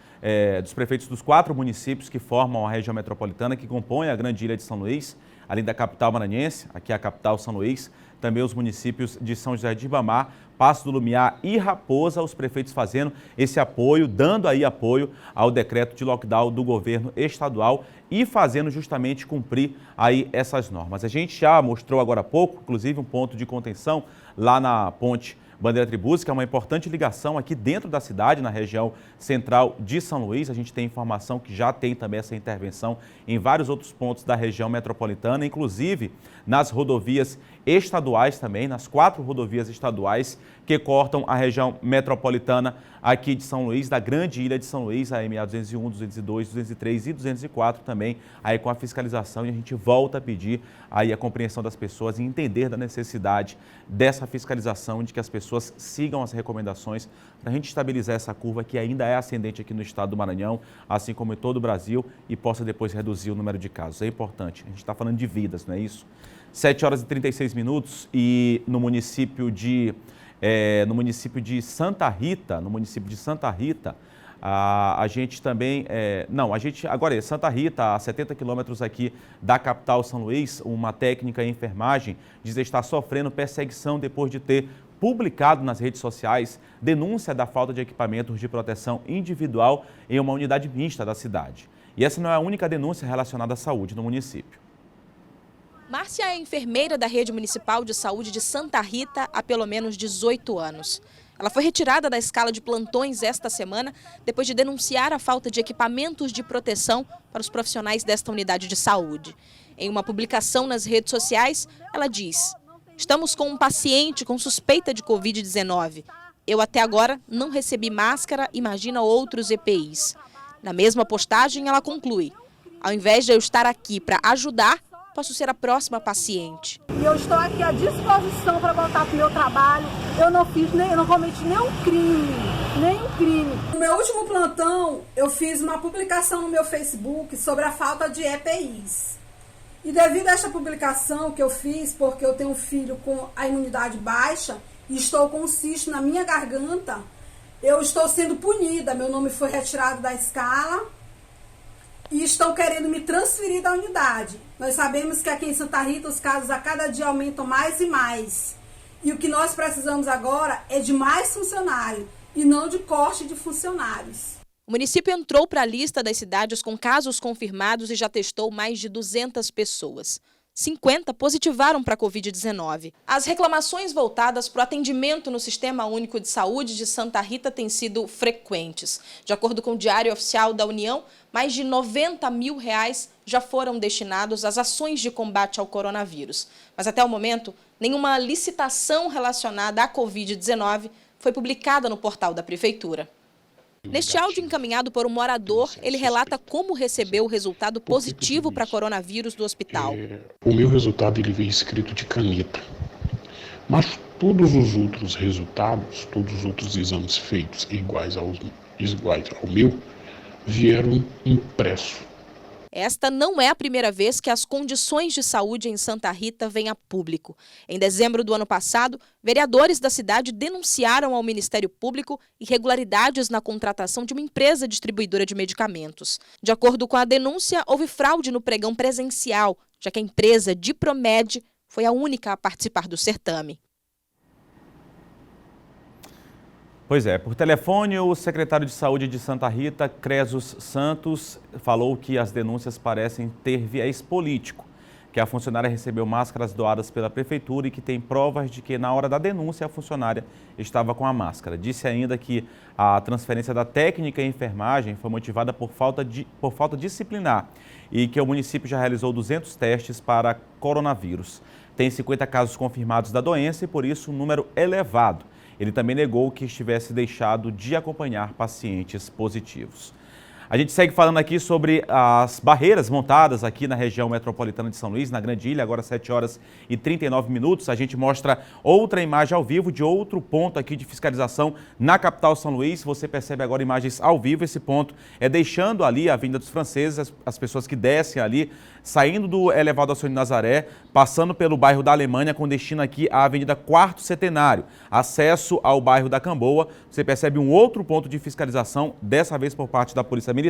dos 4 municípios que formam a região metropolitana, que compõem a grande ilha de São Luís, além da capital maranhense, aqui a capital São Luís, também os municípios de São José de Ribamar, Passo do Lumiar e Raposa, os prefeitos fazendo esse apoio, dando aí apoio ao decreto de lockdown do governo estadual e fazendo justamente cumprir aí essas normas. A gente já mostrou agora há pouco, inclusive um ponto de contenção lá na ponte Bandeira Tribúzio, que é uma importante ligação aqui dentro da cidade, na região central de São Luís. A gente tem informação que já tem também essa intervenção em vários outros pontos da região metropolitana, inclusive nas rodovias estaduais também, nas 4 rodovias estaduais que cortam a região metropolitana aqui de São Luís, da grande ilha de São Luís, a MA 201, 202, 203 e 204 também, aí com a fiscalização, e a gente volta a pedir aí a compreensão das pessoas e entender da necessidade dessa fiscalização, de que as pessoas sigam as recomendações para a gente estabilizar essa curva que ainda é ascendente aqui no estado do Maranhão, assim como em todo o Brasil, e possa depois reduzir o número de casos. É importante, a gente está falando de vidas, não é isso? 7 horas e 36 minutos e no município de Santa Rita, a gente também, Santa Rita, a 70 quilômetros aqui da capital São Luís, uma técnica em enfermagem diz estar sofrendo perseguição depois de ter publicado nas redes sociais denúncia da falta de equipamentos de proteção individual em uma unidade mista da cidade. E essa não é a única denúncia relacionada à saúde no município. Márcia é enfermeira da Rede Municipal de Saúde de Santa Rita há pelo menos 18 anos. Ela foi retirada da escala de plantões esta semana depois de denunciar a falta de equipamentos de proteção para os profissionais desta unidade de saúde. Em uma publicação nas redes sociais, ela diz: "Estamos com um paciente com suspeita de Covid-19. Eu até agora não recebi máscara, imagina outros EPIs." Na mesma postagem, ela conclui: "Ao invés de eu estar aqui para ajudar, posso ser a próxima paciente." E eu estou aqui à disposição para voltar para o meu trabalho. Eu não cometi nenhum crime. No meu último plantão, eu fiz uma publicação no meu Facebook sobre a falta de EPIs. E devido a esta publicação que eu fiz, porque eu tenho um filho com a imunidade baixa e estou com um cisto na minha garganta, eu estou sendo punida. Meu nome foi retirado da escala e estão querendo me transferir da unidade. Nós sabemos que aqui em Santa Rita os casos a cada dia aumentam mais e mais. E o que nós precisamos agora é de mais funcionários e não de corte de funcionários. O município entrou para a lista das cidades com casos confirmados e já testou mais de 200 pessoas. 50 positivaram para a Covid-19. As reclamações voltadas para o atendimento no Sistema Único de Saúde de Santa Rita têm sido frequentes. De acordo com o Diário Oficial da União, mais de R$90 mil já foram destinados às ações de combate ao coronavírus. Mas até o momento, nenhuma licitação relacionada à Covid-19 foi publicada no portal da Prefeitura. Neste áudio encaminhado por um morador, ele relata como recebeu o resultado positivo para coronavírus do hospital. O meu resultado ele veio escrito de caneta, mas todos os outros resultados, todos os outros exames feitos iguais ao meu, vieram impressos. Esta não é a primeira vez que as condições de saúde em Santa Rita vêm a público. Em dezembro do ano passado, vereadores da cidade denunciaram ao Ministério Público irregularidades na contratação de uma empresa distribuidora de medicamentos. De acordo com a denúncia, houve fraude no pregão presencial, já que a empresa Dipromed foi a única a participar do certame. Pois é, por telefone, o secretário de Saúde de Santa Rita, Cresos Santos, falou que as denúncias parecem ter viés político, que a funcionária recebeu máscaras doadas pela prefeitura e que tem provas de que na hora da denúncia a funcionária estava com a máscara. Disse ainda que a transferência da técnica e enfermagem foi motivada por falta disciplinar e que o município já realizou 200 testes para coronavírus. Tem 50 casos confirmados da doença e por isso um número elevado. Ele também negou que estivesse deixado de acompanhar pacientes positivos. A gente segue falando aqui sobre as barreiras montadas aqui na região metropolitana de São Luís, na Grande Ilha, agora 7h39. A gente mostra outra imagem ao vivo de outro ponto aqui de fiscalização na capital São Luís. Você percebe agora imagens ao vivo. Esse ponto é deixando ali a Avenida dos Franceses, as pessoas que descem ali, saindo do elevado Alcione Nazaré, passando pelo bairro da Alemanha, com destino aqui à Avenida Quarto Centenário. Acesso ao bairro da Camboa. Você percebe um outro ponto de fiscalização, dessa vez por parte da Polícia Militar.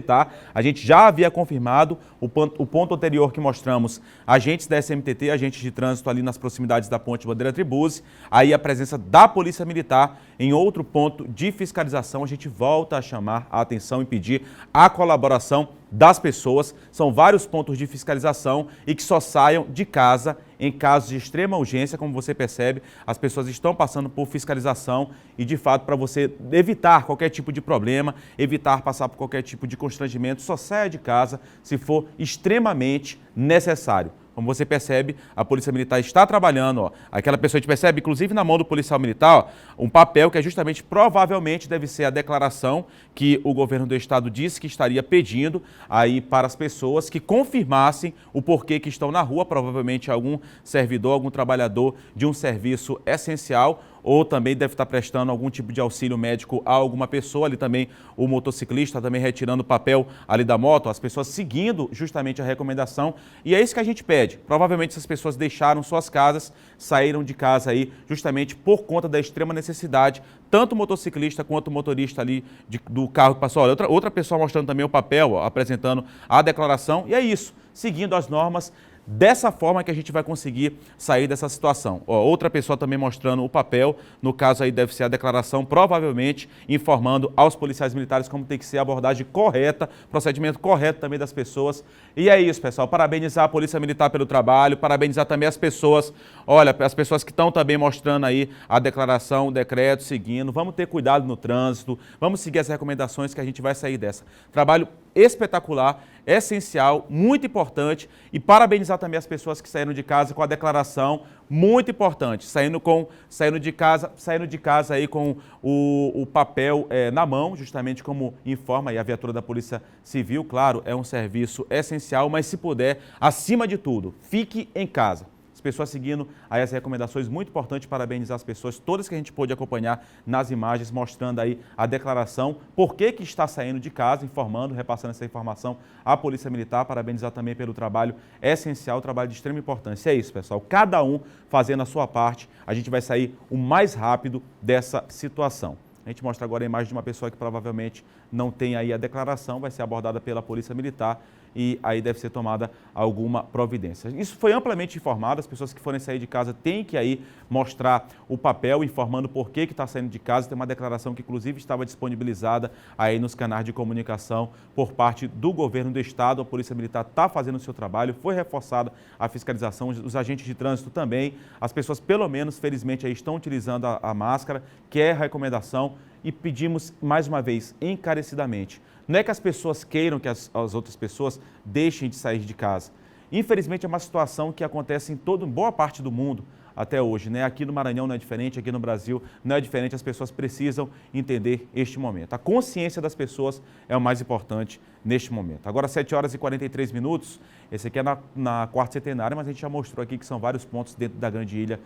A gente já havia confirmado o ponto anterior que mostramos, agentes da SMTT, agentes de trânsito ali nas proximidades da Ponte Bandeira Tribuzzi. Aí a presença da Polícia Militar em outro ponto de fiscalização. A gente volta a chamar a atenção e pedir a colaboração das pessoas. São vários pontos de fiscalização e que só saiam de casa em casos de extrema urgência. Como você percebe, as pessoas estão passando por fiscalização e, de fato, para você evitar qualquer tipo de problema, evitar passar por qualquer tipo de constrangimento, só saia de casa se for extremamente necessário. Como você percebe, a Polícia Militar está trabalhando, ó. Aquela pessoa, a gente percebe, inclusive na mão do policial militar, ó, um papel que é justamente, provavelmente, deve ser a declaração que o governo do estado disse que estaria pedindo aí para as pessoas que confirmassem o porquê que estão na rua, provavelmente algum servidor, algum trabalhador de um serviço essencial, ou também deve estar prestando algum tipo de auxílio médico a alguma pessoa, ali também o motociclista também retirando o papel ali da moto, as pessoas seguindo justamente a recomendação, e é isso que a gente pede. Provavelmente essas pessoas deixaram suas casas, saíram de casa aí justamente por conta da extrema necessidade, tanto o motociclista quanto o motorista ali do carro que passou. Olha, outra pessoa mostrando também o papel, ó, apresentando a declaração, e é isso, seguindo as normas. Dessa forma que a gente vai conseguir sair dessa situação. Ó, outra pessoa também mostrando o papel, no caso aí deve ser a declaração, provavelmente informando aos policiais militares como tem que ser a abordagem correta, procedimento correto também das pessoas. E é isso, pessoal, parabenizar a Polícia Militar pelo trabalho, parabenizar também as pessoas, olha, as pessoas que estão também mostrando aí a declaração, o decreto, seguindo. Vamos ter cuidado no trânsito, vamos seguir as recomendações que a gente vai sair dessa. Trabalho espetacular, essencial, muito importante, e parabenizar também as pessoas que saíram de casa com a declaração, muito importante, saindo de casa aí com o papel na mão, justamente como informa aí a viatura da Polícia Civil. Claro, é um serviço essencial, mas se puder, acima de tudo, fique em casa. Pessoas seguindo aí as recomendações, muito importante parabenizar as pessoas, todas que a gente pôde acompanhar nas imagens, mostrando aí a declaração, por que está saindo de casa, informando, repassando essa informação à Polícia Militar, parabenizar também pelo trabalho essencial, trabalho de extrema importância. É isso, pessoal, cada um fazendo a sua parte, a gente vai sair o mais rápido dessa situação. A gente mostra agora a imagem de uma pessoa que provavelmente não tem aí a declaração, vai ser abordada pela Polícia Militar e aí deve ser tomada alguma providência. Isso foi amplamente informado, as pessoas que forem sair de casa têm que aí mostrar o papel informando por que está saindo de casa. Tem uma declaração que inclusive estava disponibilizada aí nos canais de comunicação por parte do governo do estado. A Polícia Militar está fazendo o seu trabalho, foi reforçada a fiscalização, os agentes de trânsito também. As pessoas pelo menos, felizmente, aí estão utilizando a máscara, que é a recomendação, e pedimos mais uma vez, encarecidamente. Não é que as pessoas queiram que as outras pessoas deixem de sair de casa. Infelizmente, é uma situação que acontece em boa parte do mundo até hoje, né? Aqui no Maranhão não é diferente, aqui no Brasil não é diferente, as pessoas precisam entender este momento. A consciência das pessoas é o mais importante neste momento. Agora, 7 horas e 43 minutos, esse aqui é na quarta centenária, mas a gente já mostrou aqui que são vários pontos dentro da Grande Ilha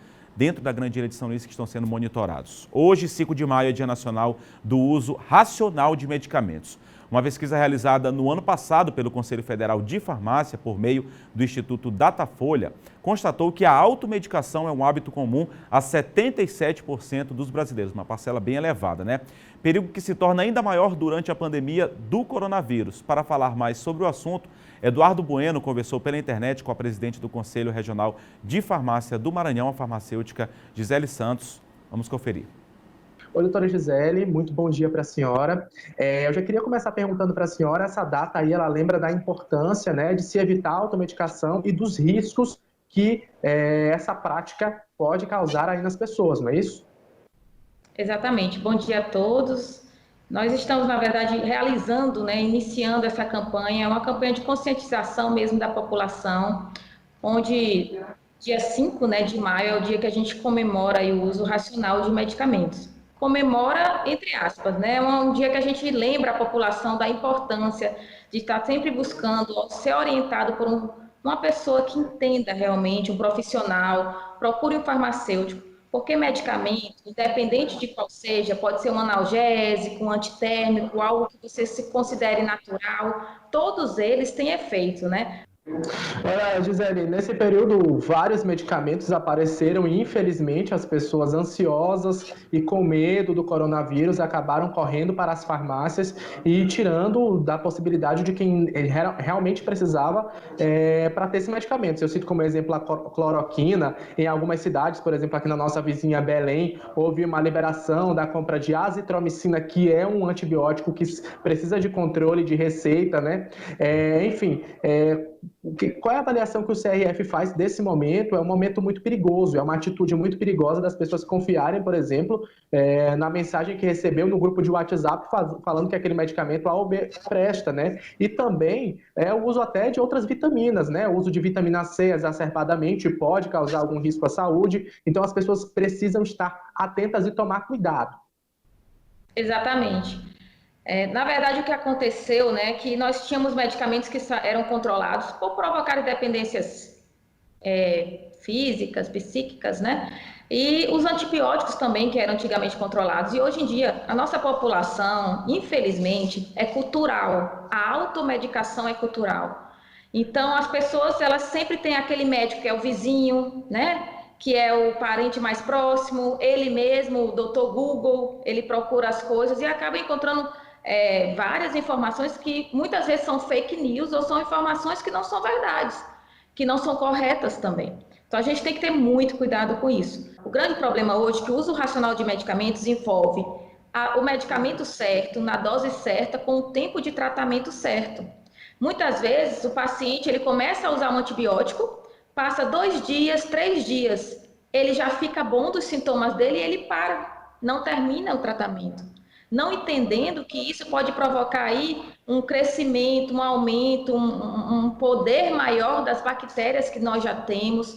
de São Luís que estão sendo monitorados. Hoje, 5 de maio, é Dia Nacional do Uso Racional de Medicamentos. Uma pesquisa realizada no ano passado pelo Conselho Federal de Farmácia, por meio do Instituto Datafolha, constatou que a automedicação é um hábito comum a 77% dos brasileiros, uma parcela bem elevada, né? Perigo que se torna ainda maior durante a pandemia do coronavírus. Para falar mais sobre o assunto, Eduardo Bueno conversou pela internet com a presidente do Conselho Regional de Farmácia do Maranhão, a farmacêutica Gisele Santos. Vamos conferir. Oi, doutora Gisele, muito bom dia para a senhora. Eu já queria começar perguntando para a senhora, essa data aí, ela lembra da importância, né, de se evitar a automedicação e dos riscos que essa prática pode causar aí nas pessoas, não é isso? Exatamente. Bom dia a todos. Nós estamos, na verdade, realizando, né, iniciando essa campanha, uma campanha de conscientização mesmo da população, onde dia 5, né, de maio é o dia que a gente comemora aí o uso racional de medicamentos. Comemora, entre aspas, né? É um dia que a gente lembra a população da importância de estar sempre buscando ser orientado por uma pessoa que entenda realmente, um profissional, procure um farmacêutico, porque medicamento, independente de qual seja, pode ser um analgésico, um antitérmico, algo que você se considere natural, todos eles têm efeito, né? Olha, Gisele, nesse período vários medicamentos apareceram e infelizmente as pessoas ansiosas e com medo do coronavírus acabaram correndo para as farmácias e tirando da possibilidade de quem realmente precisava para ter esses medicamentos. Eu cito como exemplo a cloroquina. Em algumas cidades, por exemplo aqui na nossa vizinha Belém, houve uma liberação da compra de azitromicina, que é um antibiótico que precisa de controle de receita, né? Qual é a avaliação que o CRF faz desse momento? É um momento muito perigoso, é uma atitude muito perigosa das pessoas confiarem, por exemplo, na mensagem que recebeu no grupo de WhatsApp falando que aquele medicamento A ou B presta, né? E também o uso até de outras vitaminas, né? O uso de vitamina C exacerbadamente pode causar algum risco à saúde, então as pessoas precisam estar atentas e tomar cuidado. Exatamente. Na verdade, o que aconteceu, né, que nós tínhamos medicamentos que eram controlados por provocar dependências físicas, psíquicas, né, e os antibióticos também, que eram antigamente controlados. E hoje em dia, a nossa população, infelizmente, é cultural. A automedicação é cultural. Então, as pessoas, elas sempre têm aquele médico que é o vizinho, né, que é o parente mais próximo, ele mesmo, o Dr. Google, ele procura as coisas e acaba encontrando várias informações que muitas vezes são fake news ou são informações que não são verdades, que não são corretas também. Então a gente tem que ter muito cuidado com isso. O grande problema hoje é que o uso racional de medicamentos envolve o medicamento certo, na dose certa, com o tempo de tratamento certo. Muitas vezes o paciente ele começa a usar um antibiótico, passa 2 dias, 3 dias, ele já fica bom dos sintomas dele e ele para, não termina o tratamento. Não entendendo que isso pode provocar aí um crescimento, um aumento, um poder maior das bactérias que nós já temos,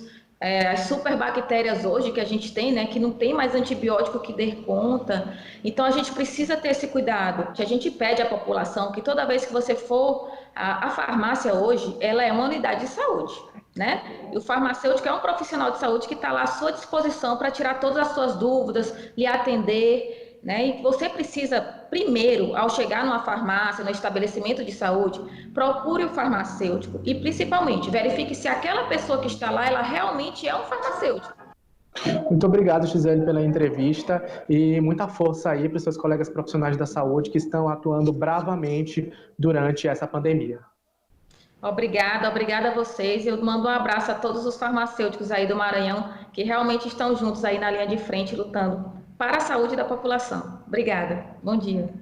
as superbactérias hoje que a gente tem, né, que não tem mais antibiótico que dê conta. Então a gente precisa ter esse cuidado. A gente pede à população que toda vez que você for a farmácia hoje, ela é uma unidade de saúde, né? E o farmacêutico é um profissional de saúde que está lá à sua disposição para tirar todas as suas dúvidas, lhe atender. Né? E você precisa, primeiro, ao chegar numa farmácia, no estabelecimento de saúde, procure o farmacêutico e, principalmente, verifique se aquela pessoa que está lá, ela realmente é um farmacêutico. Muito obrigado, Gisele, pela entrevista e muita força aí para os seus colegas profissionais da saúde que estão atuando bravamente durante essa pandemia. Obrigada a vocês. Eu mando um abraço a todos os farmacêuticos aí do Maranhão que realmente estão juntos aí na linha de frente lutando para a saúde da população. Obrigada. Bom dia.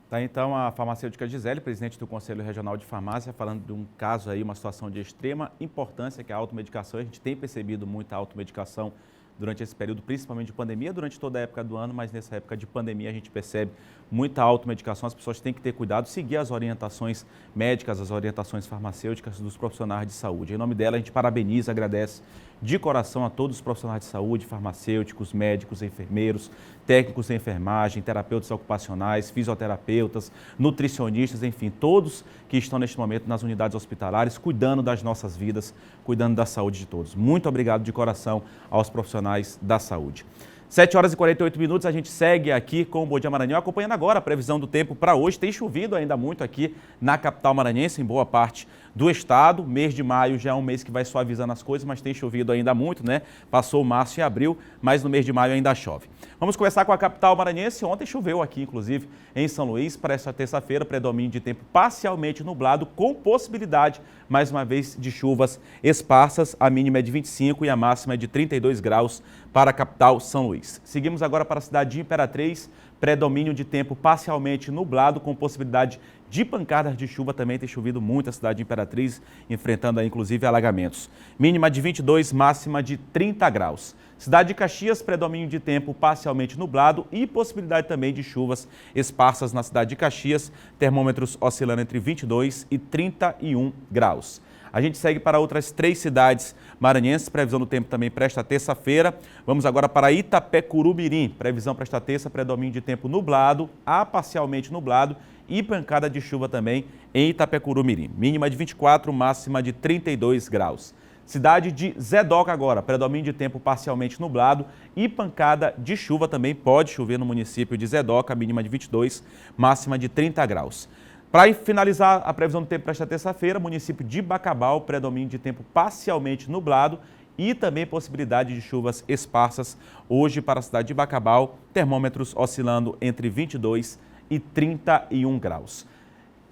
Tá, então, a farmacêutica Gisele, presidente do Conselho Regional de Farmácia, falando de um caso aí, uma situação de extrema importância, que é a automedicação. A gente tem percebido muita automedicação durante esse período, principalmente de pandemia, durante toda a época do ano, mas nessa época de pandemia a gente percebe muita automedicação. As pessoas têm que ter cuidado, seguir as orientações médicas, as orientações farmacêuticas dos profissionais de saúde. Em nome dela, a gente parabeniza, agradece de coração a todos os profissionais de saúde, farmacêuticos, médicos, enfermeiros, técnicos de enfermagem, terapeutas ocupacionais, fisioterapeutas, nutricionistas, enfim, todos que estão neste momento nas unidades hospitalares, cuidando das nossas vidas, cuidando da saúde de todos. Muito obrigado de coração aos profissionais da saúde. 7 horas e 48 minutos, a gente segue aqui com o Bom Dia Maranhão, acompanhando agora a previsão do tempo para hoje. Tem chovido ainda muito aqui na capital maranhense, em boa parte do estado. Mês de maio já é um mês que vai suavizando as coisas, mas tem chovido ainda muito, né? Passou março e abril, mas no mês de maio ainda chove. Vamos começar com a capital maranhense. Ontem choveu aqui, inclusive, em São Luís. Para esta terça-feira, predomínio de tempo parcialmente nublado, com possibilidade, mais uma vez, de chuvas esparsas. A mínima é de 25 e a máxima é de 32 graus para a capital São Luís. Seguimos agora para a cidade de Imperatriz. Predomínio de tempo parcialmente nublado, com possibilidade de pancadas de chuva. Também tem chovido muito a cidade de Imperatriz, enfrentando aí, inclusive, alagamentos. Mínima de 22, máxima de 30 graus. Cidade de Caxias, predomínio de tempo parcialmente nublado e possibilidade também de chuvas esparsas na cidade de Caxias. Termômetros oscilando entre 22 e 31 graus. A gente segue para outras 3 cidades maranhenses, previsão do tempo também para esta terça-feira. Vamos agora para Itapecuru-Mirim, previsão para esta terça, predomínio de tempo nublado, a parcialmente nublado e pancada de chuva também em Itapecuru-Mirim. Mínima de 24, máxima de 32 graus. Cidade de Zedoca agora, predomínio de tempo parcialmente nublado e pancada de chuva também pode chover no município de Zedoca, mínima de 22, máxima de 30 graus. Para finalizar a previsão do tempo para esta terça-feira, município de Bacabal, predomínio de tempo parcialmente nublado e também possibilidade de chuvas esparsas hoje para a cidade de Bacabal, termômetros oscilando entre 22 e 31 graus.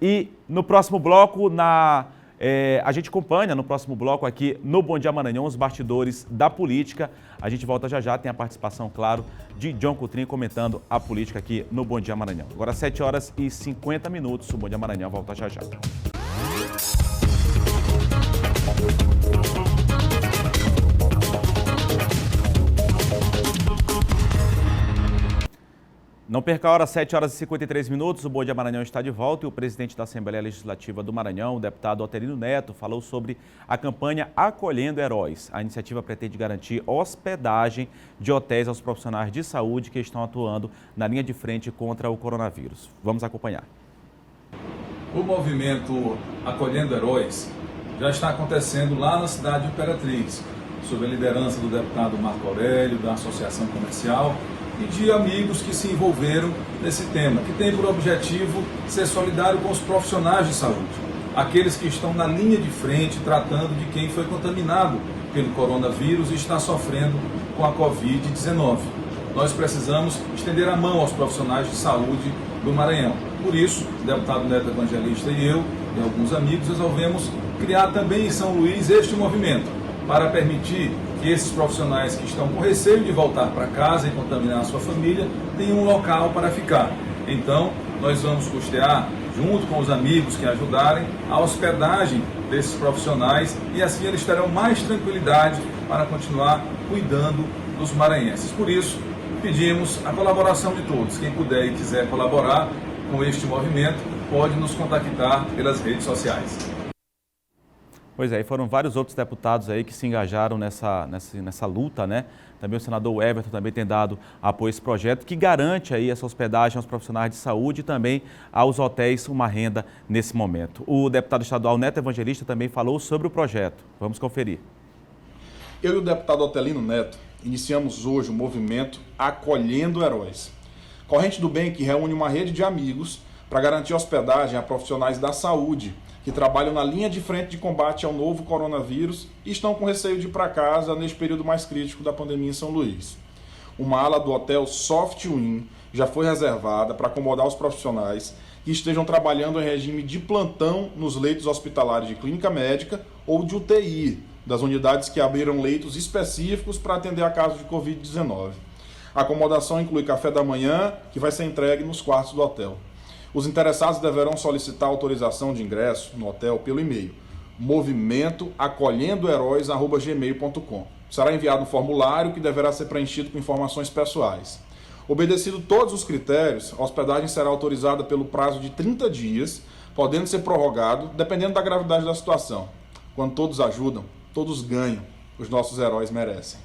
E no próximo bloco, a gente acompanha no próximo bloco aqui no Bom Dia Maranhão os bastidores da política. A gente volta já, tem a participação, claro, de John Coutrinho comentando a política aqui no Bom Dia Maranhão. Agora 7 horas e 50 minutos, o Bom Dia Maranhão volta já. Não perca a hora, 7 horas e 53 minutos, o Bom Dia Maranhão está de volta e o presidente da Assembleia Legislativa do Maranhão, o deputado Otelino Neto, falou sobre a campanha Acolhendo Heróis. A iniciativa pretende garantir hospedagem de hotéis aos profissionais de saúde que estão atuando na linha de frente contra o coronavírus. Vamos acompanhar. O movimento Acolhendo Heróis já está acontecendo lá na cidade de Imperatriz, sob a liderança do deputado Marco Aurélio, da Associação Comercial e de amigos que se envolveram nesse tema, que tem por objetivo ser solidário com os profissionais de saúde, aqueles que estão na linha de frente tratando de quem foi contaminado pelo coronavírus e está sofrendo com a Covid-19. Nós precisamos estender a mão aos profissionais de saúde do Maranhão. Por isso, o deputado Neto Evangelista e eu e alguns amigos resolvemos criar também em São Luís este movimento para permitir que esses profissionais que estão com receio de voltar para casa e contaminar a sua família tenham um local para ficar. Então, nós vamos custear, junto com os amigos que ajudarem, a hospedagem desses profissionais e assim eles terão mais tranquilidade para continuar cuidando dos maranhenses. Por isso, pedimos a colaboração de todos. Quem puder e quiser colaborar com este movimento, pode nos contactar pelas redes sociais. Pois é, e foram vários outros deputados aí que se engajaram nessa luta, né? Também o senador Everton também tem dado apoio a esse projeto que garante aí essa hospedagem aos profissionais de saúde e também aos hotéis uma renda nesse momento. O deputado estadual Neto Evangelista também falou sobre o projeto. Vamos conferir. Eu e o deputado Otelino Neto iniciamos hoje o movimento Acolhendo Heróis. Corrente do bem que reúne uma rede de amigos para garantir hospedagem a profissionais da saúde que trabalham na linha de frente de combate ao novo coronavírus e estão com receio de ir para casa neste período mais crítico da pandemia em São Luís. Uma ala do hotel Soft Win já foi reservada para acomodar os profissionais que estejam trabalhando em regime de plantão nos leitos hospitalares de clínica médica ou de UTI, das unidades que abriram leitos específicos para atender a casos de Covid-19. A acomodação inclui café da manhã, que vai ser entregue nos quartos do hotel. Os interessados deverão solicitar autorização de ingresso no hotel pelo e-mail movimentoacolhendoheróis@gmail.com. Será enviado um formulário que deverá ser preenchido com informações pessoais. Obedecido todos os critérios, a hospedagem será autorizada pelo prazo de 30 dias, podendo ser prorrogado dependendo da gravidade da situação. Quando todos ajudam, todos ganham. Os nossos heróis merecem.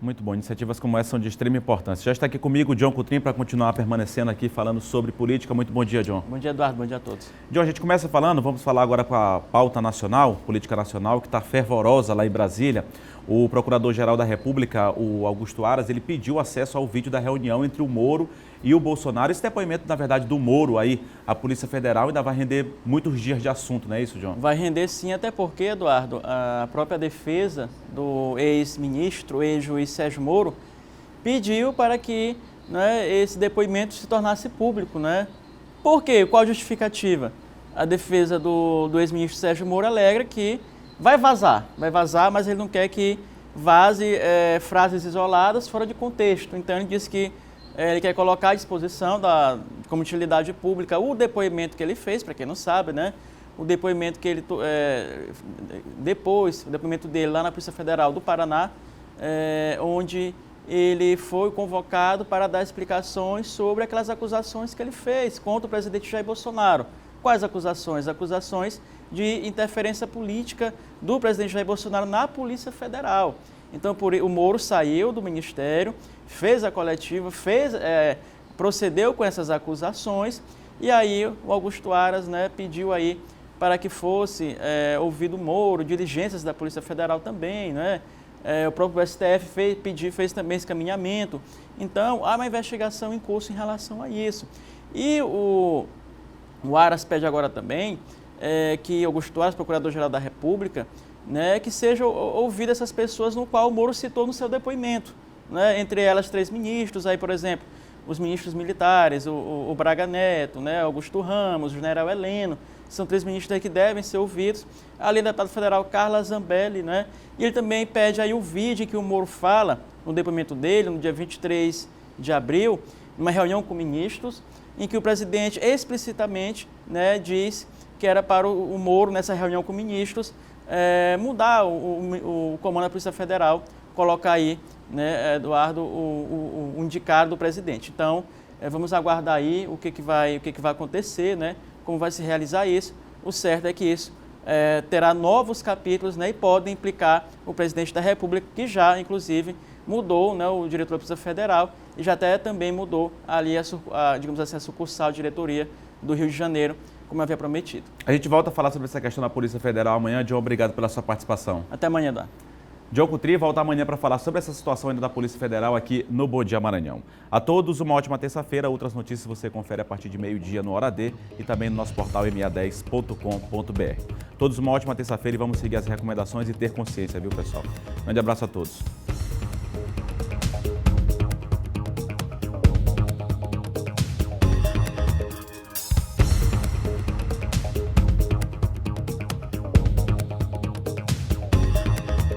Muito bom, iniciativas como essa são de extrema importância. Já está aqui comigo o John Coutrinho para continuar permanecendo aqui falando sobre política. Muito bom dia, John. Bom dia, Eduardo. Bom dia a todos. John, a gente começa falando, vamos falar agora com a pauta nacional, política nacional, que está fervorosa lá em Brasília. O Procurador-Geral da República, o Augusto Aras, ele pediu acesso ao vídeo da reunião entre o Moro e o Bolsonaro. Esse depoimento, na verdade, do Moro aí, a Polícia Federal, ainda vai render muitos dias de assunto, não é isso, John? Vai render sim, até porque, Eduardo, a própria defesa do ex-ministro, ex-juiz Sérgio Moro, pediu para que, né, esse depoimento se tornasse público, né? Por quê? Qual a justificativa? A defesa do ex-ministro Sérgio Moro alega que vai vazar, mas ele não quer que vaze frases isoladas fora de contexto. Então ele disse que ele quer colocar à disposição como utilidade pública o depoimento que ele fez, para quem não sabe, né? O depoimento que ele o depoimento dele lá na Polícia Federal do Paraná, onde ele foi convocado para dar explicações sobre aquelas acusações que ele fez contra o presidente Jair Bolsonaro. Quais acusações? Acusações de interferência política do presidente Jair Bolsonaro na Polícia Federal. Então, o Moro saiu do Ministério, fez a coletiva, procedeu com essas acusações, e aí o Augusto Aras, né, pediu aí para que fosse ouvido o Moro, diligências da Polícia Federal também, né? O próprio STF fez também esse caminhamento. Então, há uma investigação em curso em relação a isso. E o Aras pede agora também que Augusto Aras, Procurador-Geral da República, né, que seja ouvido essas pessoas no qual o Moro citou no seu depoimento, né, entre elas 3 ministros, aí, por exemplo, os ministros militares, o Braga Neto, né, Augusto Ramos, o general Heleno, são 3 ministros aí que devem ser ouvidos, além da deputada federal Carla Zambelli, né, e ele também pede aí o vídeo que o Moro fala no depoimento dele, no dia 23 de abril, numa reunião com ministros, em que o presidente explicitamente, né, diz que era para o Moro, nessa reunião com ministros, mudar o comando da Polícia Federal, colocar aí, né, Eduardo, o indicado do presidente. Então, vamos aguardar aí o que vai acontecer, né, como vai se realizar isso. O certo é que isso terá novos capítulos, né, e pode implicar o presidente da República, que já, inclusive, mudou, né, o diretor da Polícia Federal e já até também mudou ali digamos assim, a sucursal, a diretoria do Rio de Janeiro, como havia prometido. A gente volta a falar sobre essa questão da Polícia Federal amanhã. John, obrigado pela sua participação. Até amanhã, Eduardo. John Coutrinho volta amanhã para falar sobre essa situação ainda da Polícia Federal aqui no Bom Dia Maranhão. A todos, uma ótima terça-feira. Outras notícias você confere a partir de meio-dia no Hora D e também no nosso portal ma10.com.br. Todos uma ótima terça-feira e vamos seguir as recomendações e ter consciência, viu, pessoal? Grande abraço a todos.